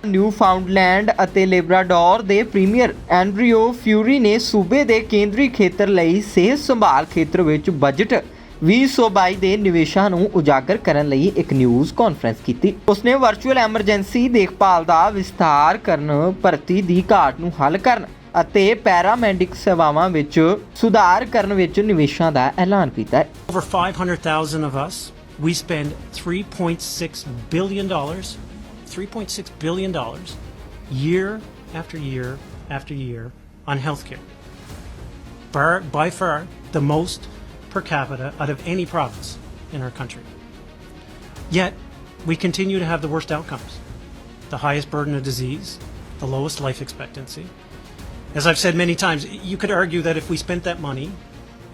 ਨਿਊਫਾਊਂਡਲੈਂਡ ਅਤੇ ਲੇਬਰਾਡੋਰ ਦੇ premier Andrew fury ਨੇ ਸੂਬੇ ਦੇ ਕੇਂਦਰੀ ਖੇਤਰ ਲਈ ਸਿਹਤ ਸੰਭਾਲ ਖੇਤਰ ਵਿੱਚ ਬਜਟ 2022 ਦੇ ਨਿਵੇਸ਼ਾਂ ਨੂੰ ਉਜਾਗਰ ਕਰਨ ਲਈ ਇੱਕ ਨਿਊਜ਼ ਕਾਨਫਰੰਸ ਕੀਤੀ। ਉਸਨੇ ਵਰਚੁਅਲ ਐਮਰਜੈਂਸੀ ਦੇਖਭਾਲ ਦਾ ਵਿਸਥਾਰ ਕਰਨ, ਭਰਤੀ ਦੀ ਘਾਟ ਨੂੰ ਹੱਲ ਕਰਨ ਅਤੇ ਪੈਰਾਮੈਡਿਕ ਸੇਵਾਵਾਂ ਵਿੱਚ ਸੁਧਾਰ ਕਰਨ ਵਿੱਚ ਨਿਵੇਸ਼ਾਂ ਦਾ ਐਲਾਨ ਕੀਤਾ ਹੈ। Over 500,000 of us, we spend $3.6 billion year after year after year on healthcare. By far the most per capita out of any province in our country. Yet, we continue to have the worst outcomes, the highest burden of disease, the lowest life expectancy. As I've said many times, you could argue that if we spent that money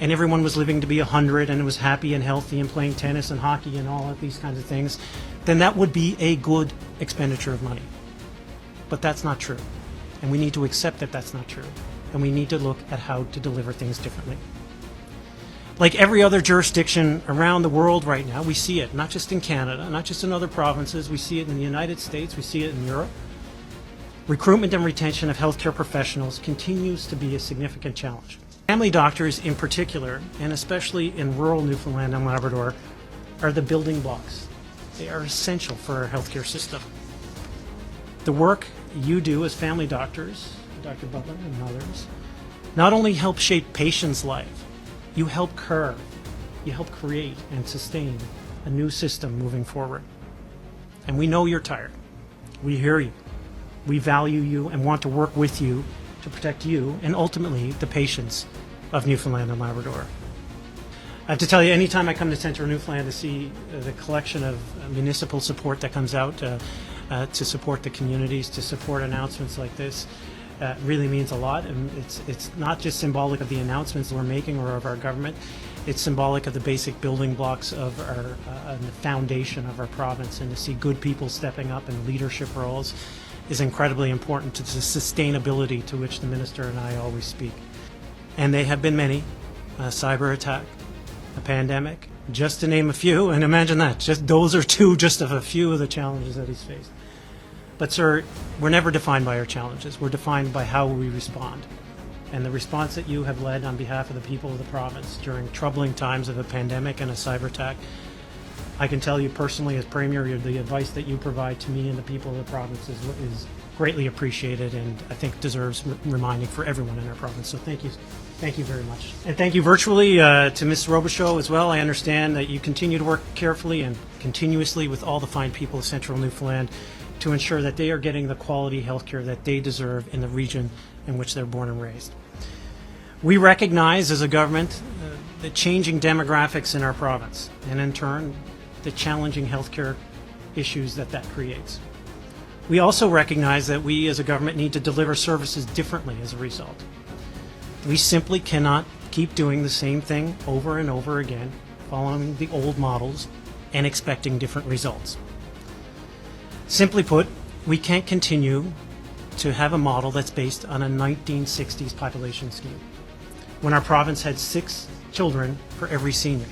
and everyone was living to be 100 and was happy and healthy and playing tennis and hockey and all of these kinds of things, then that would be a good expenditure of money. But that's not true. And we need to accept that that's not true. And we need to look at how to deliver things differently. Like every other jurisdiction around the world right now, we see it, not just in Canada, not just in other provinces, we see it in the United States, we see it in Europe. Recruitment and retention of healthcare professionals continues to be a significant challenge. Family doctors in particular, and especially in rural Newfoundland and Labrador, are the building blocks. They are essential for our healthcare system. The work you do as family doctors, Dr. Butler and others, not only help shape patients' life, you help curve, you help create and sustain a new system moving forward. And we know you're tired. We hear you. We value you and want to work with you to protect you and ultimately the patients of Newfoundland and Labrador. I have to tell you, anytime I come to Central Newfoundland to see the collection of municipal support that comes out to support the communities, to support announcements like this, really means a lot. And it's not just symbolic of the announcements we're making or of our government. It's symbolic of the basic building blocks of our the foundation of our province. And to see good people stepping up in leadership roles is incredibly important to the sustainability to which the Minister and I always speak. And they have been many. A cyber attack, a pandemic, just to name a few, and imagine that, just those are just of a few of the challenges that he's faced. But sir, we're never defined by our challenges, we're defined by how we respond. And the response that you have led on behalf of the people of the province during troubling times of a pandemic and a cyber attack, I can tell you personally as Premier, the advice that you provide to me and the people of the province is greatly appreciated and I think deserves reminding for everyone in our province. So thank you very much. And thank you virtually to Ms. Robichaud as well. I understand that you continue to work carefully and continuously with all the fine people of Central Newfoundland to ensure that they are getting the quality healthcare that they deserve in the region in which they're born and raised. We recognize as a government the changing demographics in our province and in turn the challenging healthcare issues that creates. We also recognize that we as a government need to deliver services differently as a result. We simply cannot keep doing the same thing over and over again, following the old models and expecting different results. Simply put, we can't continue to have a model that's based on a 1960s population scheme, when our province had 6 children for every senior.